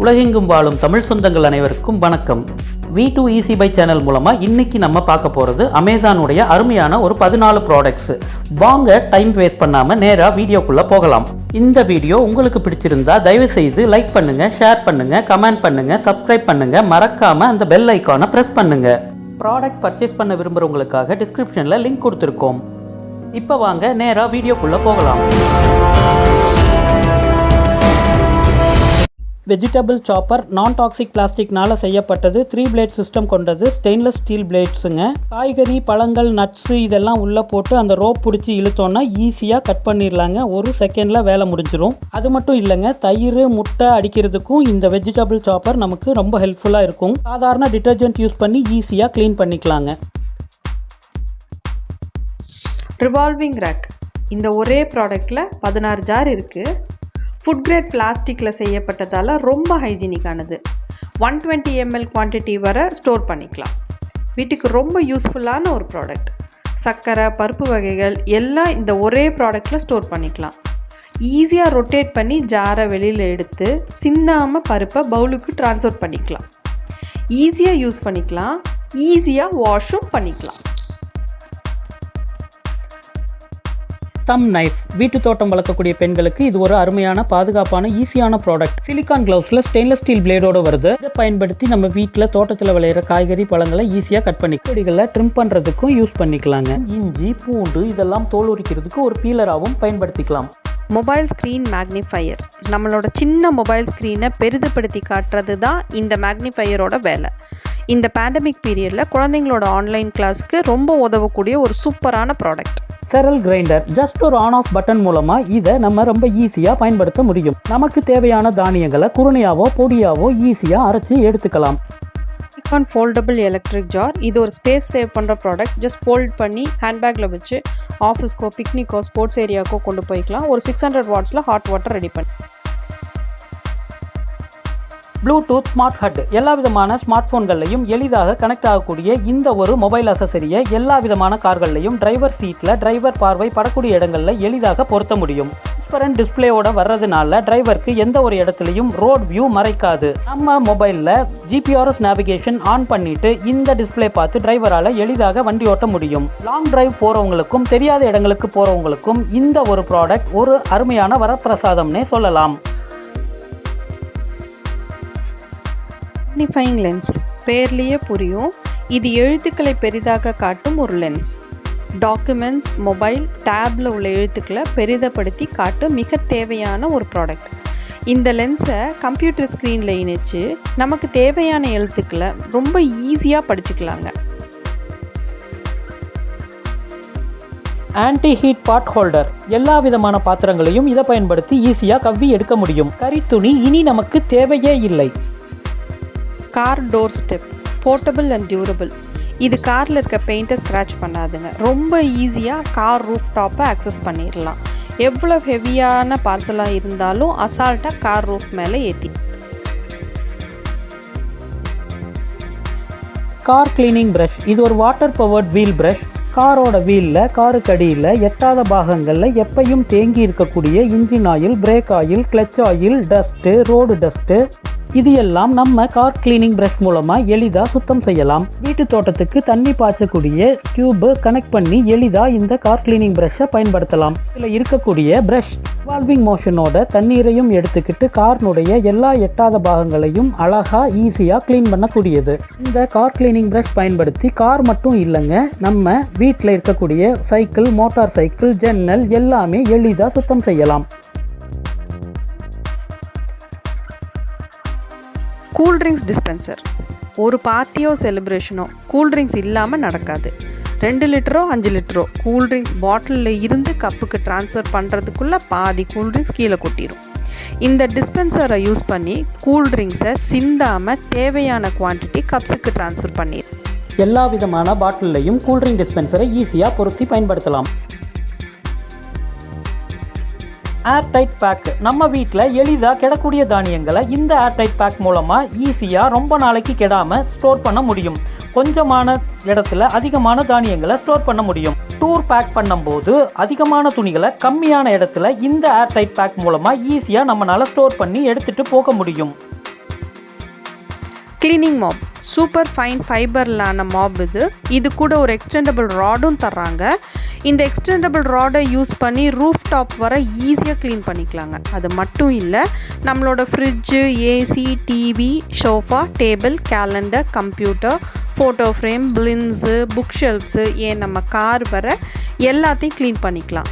உலகெங்கும் வாழும் தமிழ் சொந்தங்கள் அனைவருக்கும் வணக்கம். V2 Easy Buy சேனல் மூலமாக இன்னைக்கு நம்ம பார்க்க போகிறது அமேசானுடைய அருமையான ஒரு 14 ப்ராடக்ட்ஸ். வாங்க டைம் வேஸ்ட் பண்ணாமல் நேராக வீடியோக்குள்ளே போகலாம். இந்த வீடியோ உங்களுக்கு பிடிச்சிருந்தா தயவு செய்து லைக் பண்ணுங்கள், ஷேர் பண்ணுங்கள், கமெண்ட் பண்ணுங்கள், சப்ஸ்கிரைப் பண்ணுங்கள், மறக்காமல் அந்த பெல் ஐக்கானை ப்ரெஸ் பண்ணுங்கள். ப்ராடக்ட் பர்ச்சேஸ் பண்ண விரும்புகிறவங்களுக்காக டிஸ்கிரிப்ஷனில் லிங்க் கொடுத்துருக்கோம். இப்போ வாங்க நேராக வீடியோக்குள்ளே போகலாம். வெஜிடபிள் சாப்பர் நான் டாக்ஸிக் பிளாஸ்டிக்னால் செய்யப்பட்டது. 3 பிளேட் சிஸ்டம் கொண்டது. ஸ்டெயின்லெஸ் ஸ்டீல் பிளேட்ஸுங்க. காய்கறி, பழங்கள், நட்ஸு இதெல்லாம் உள்ளே போட்டு அந்த ரோப் பிடிச்சி இழுத்தோன்னா ஈஸியாக கட் பண்ணிடலாங்க. ஒரு செகண்டில் வேலை முடிஞ்சிடும். அது மட்டும் இல்லைங்க, தயிர், முட்டை அடிக்கிறதுக்கும் இந்த வெஜிடபிள் சாப்பர் நமக்கு ரொம்ப ஹெல்ப்ஃபுல்லாக இருக்கும். சாதாரண டிட்டர்ஜென்ட் யூஸ் பண்ணி ஈஸியாக க்ளீன் பண்ணிக்கலாங்க. Revolving rack. இந்த ஒரே ப்ராடக்டில் 16 ஜார் இருக்குது. ஃபுட் கிரேட் பிளாஸ்டிக்கில் செய்யப்பட்டதால் ரொம்ப ஹைஜீனிக்கானது. 120 ml குவான்டிட்டி வரை ஸ்டோர் பண்ணிக்கலாம். வீட்டுக்கு ரொம்ப யூஸ்ஃபுல்லான ஒரு ப்ராடக்ட். சர்க்கரை, பருப்பு வகைகள் எல்லாம் இந்த ஒரே ப்ராடக்டில் ஸ்டோர் பண்ணிக்கலாம். ஈஸியாக ரொட்டேட் பண்ணி ஜாரை வெளியில் எடுத்து சிந்தாமல் பருப்பை பவுலுக்கு ட்ரான்ஸ்ஃபர் பண்ணிக்கலாம். ஈஸியாக யூஸ் பண்ணிக்கலாம். ஈஸியாக வாஷும் பண்ணிக்கலாம். தம் நைஃப். வீட்டு தோட்டம் வளர்க்கக்கூடிய பெண்களுக்கு இது ஒரு அருமையான, பாதுகாப்பான, ஈஸியான ப்ராடக்ட். சிலிகான் கிளவுஸில் ஸ்டெயின்லெஸ் ஸ்டீல் பிளேடோடு வருது. இதை பயன்படுத்தி நம்ம வீட்டில் தோட்டத்தில் விளையிற காய்கறி, பழங்களை ஈஸியாக கட் பண்ணி செடிகளை ட்ரிம் பண்ணுறதுக்கும் யூஸ் பண்ணிக்கலாங்க. இஞ்சி, பூண்டு இதெல்லாம் தோல் உரிக்கிறதுக்கு ஒரு பீலராகவும் பயன்படுத்திக்கலாம். Mobile screen magnifier. நம்மளோட சின்ன மொபைல் ஸ்க்ரீனை பெரிதுபடுத்தி காட்டுறது தான் இந்த மேக்னிஃபையரோட வேலை. இந்த பேண்டமிக் பீரியடில் குழந்தைங்களோட ஆன்லைன் கிளாஸ்க்கு ரொம்ப உதவக்கூடிய ஒரு சூப்பரான ப்ராடக்ட். Cereal grinder. ஜஸ்ட் ஒரு ஆன் ஆஃப் பட்டன் மூலமாக இதை நம்ம ரொம்ப ஈஸியாக பயன்படுத்த முடியும். நமக்கு தேவையான தானியங்களை குருணையாவோ பொடியாவோ ஈஸியாக அரைச்சி எடுத்துக்கலாம். Silicone foldable electric jar. இது ஒரு ஸ்பேஸ் சேவ் பண்ணுற ப்ராடக்ட். ஜஸ்ட் ஃபோல்ட் பண்ணி ஹேண்ட்பேக்கில் வச்சு ஆஃபீஸ்க்கோ, பிக்னிக்கோ, ஸ்போர்ட்ஸ் ஏரியாக்கோ கொண்டு போய்க்கலாம். ஒரு 600 வாட்ஸில் ஹாட் வாட்டர் ரெடி பண்ணி. Bluetooth smart hut. எல்லா விதமான ஸ்மார்ட் ஃபோன்கள்லையும் எளிதாக கனெக்ட் ஆகக்கூடிய இந்த ஒரு மொபைல் அசசரியை எல்லா விதமான கார்கள்லையும் டிரைவர் சீட்டில், டிரைவர் பார்வை படக்கூடிய இடங்களில் எளிதாக பொருத்த முடியும். டிரான்ஸ்பரண்ட் டிஸ்பிளேயோட வர்றதுனால டிரைவருக்கு எந்த ஒரு இடத்துலையும் ரோட் வியூ மறைக்காது. நம்ம மொபைலில் GPS நேவிகேஷன் ஆன் பண்ணிட்டு இந்த டிஸ்பிளே பார்த்து டிரைவரால் எளிதாக வண்டி ஓட்ட முடியும். லாங் டிரைவ் போகிறவங்களுக்கும் தெரியாத இடங்களுக்கு போகிறவங்களுக்கும் இந்த ஒரு ப்ராடக்ட் ஒரு அருமையான வரப்பிரசாதம்னே சொல்லலாம். Magnifying lens. பேர்லேயே புரியும், இது எழுத்துக்களை பெரிதாக காட்டும் ஒரு லென்ஸ். டாக்குமெண்ட்ஸ், மொபைல், டேப்பில் உள்ள எழுத்துக்களை பெரிதப்படுத்தி காட்டும் மிக தேவையான ஒரு ப்ராடக்ட். இந்த லென்ஸை கம்ப்யூட்டர் ஸ்க்ரீனில் இணைச்சு நமக்கு தேவையான எழுத்துக்களை ரொம்ப ஈஸியாக படிச்சுக்கலாங்க. ஆன்டி ஹீட் பாட் ஹோல்டர். எல்லா விதமான பாத்திரங்களையும் இதை பயன்படுத்தி ஈஸியாக கவ்வி எடுக்க முடியும். கரித்துணி இனி நமக்கு தேவையே இல்லை. Car door step. Portable and durable. இது காரில் இருக்க பெயிண்ட்டை ஸ்க்ராட்ச் பண்ணாதுங்க. ரொம்ப ஈஸியாக கார் ரூஃப் டாப்பை ஆக்சஸ் பண்ணிடலாம். எவ்வளோ ஹெவியான பார்சலாக இருந்தாலும் அசால்ட்டாக கார் ரூஃப் மேலே ஏற்றி. Car cleaning brush. இது ஒரு வாட்டர் பவர்ட் வீல் ப்ரஷ். காரோட வீலில், காருக்கு அடியில், எட்டாத பாகங்களில் எப்பையும் தேங்கி இருக்கக்கூடிய engine oil, brake oil, clutch oil, dust, road dust இது எல்லாம் நம்ம கார் கிளீனிங் ப்ரஷ் மூலமாக எளிதாக சுத்தம் செய்யலாம். வீட்டு தோட்டத்துக்கு தண்ணி பாய்ச்சக்கூடிய டியூபு கனெக்ட் பண்ணி எளிதாக இந்த கார் கிளீனிங் ப்ரஷ்ஷை பயன்படுத்தலாம். இதில் இருக்கக்கூடிய ப்ரஷ் ரிவால்விங் மோஷனோட தண்ணீரையும் எடுத்துக்கிட்டு கார்னுடைய எல்லா எட்டாத பாகங்களையும் அழகாக ஈஸியாக க்ளீன் பண்ணக்கூடியது. இந்த கார் கிளீனிங் ப்ரஷ் பயன்படுத்தி கார் மட்டும் இல்லைங்க, நம்ம வீட்டில் இருக்கக்கூடிய சைக்கிள், மோட்டார் சைக்கிள், ஜன்னல் எல்லாமே எளிதாக சுத்தம் செய்யலாம். Cool drinks dispenser. ஒரு பார்ட்டியோ செலிப்ரேஷனோ கூல்ட்ரிங்க்ஸ் இல்லாமல் நடக்காது. 2 லிட்டரோ 5 லிட்டரோ கூல்ட்ரிங்க்ஸ் பாட்டிலில் இருந்து கப்புக்கு ட்ரான்ஸ்ஃபர் பண்ணுறதுக்குள்ளே பாதி கூல்ட்ரிங்க்ஸ் கீழே கொட்டிடும். இந்த டிஸ்பென்சரை யூஸ் பண்ணி கூல்ட்ரிங்க்ஸை சிந்தாமல் தேவையான குவான்டிட்டி கப்ஸுக்கு ட்ரான்ஸ்ஃபர் பண்ணிடும். எல்லா விதமான பாட்டில்லையும் கூல்ட்ரிங்க் டிஸ்பென்சரை ஈஸியாக பொருத்தி பயன்படுத்தலாம். Airtight pack. நம்ம வீட்டில் எளிதாக கெடக்கூடிய தானியங்களை இந்த ஏர்டைட் பேக் மூலமாக ஈஸியாக ரொம்ப நாளைக்கு கெடாமல் ஸ்டோர் பண்ண முடியும். கொஞ்சமான இடத்துல அதிகமான தானியங்களை ஸ்டோர் பண்ண முடியும். டூர் பேக் பண்ணும்போது அதிகமான துணிகளை கம்மியான இடத்துல இந்த ஏர்டைட் பேக் மூலமாக ஈஸியாக நம்மளால் ஸ்டோர் பண்ணி எடுத்துகிட்டு போக முடியும். க்ளீனிங் மாப் சூப்பர் ஃபைன் ஃபைபர்லான மாப் இது கூட ஒரு எக்ஸ்டெண்டபிள் ராடும் தர்றாங்க. இந்த எக்ஸ்டெண்டபிள் ராடை யூஸ் பண்ணி ரூஃப் டாப் வர ஈஸியாக க்ளீன் பண்ணிக்கலாங்க. அது மட்டும் இல்லை, நம்மளோட fridge, AC, TV, sofa, table, calendar, computer, photo frame, blinds, book shelves, ஏன் நம்ம கார் வர எல்லாத்தையும் க்ளீன் பண்ணிக்கலாம்.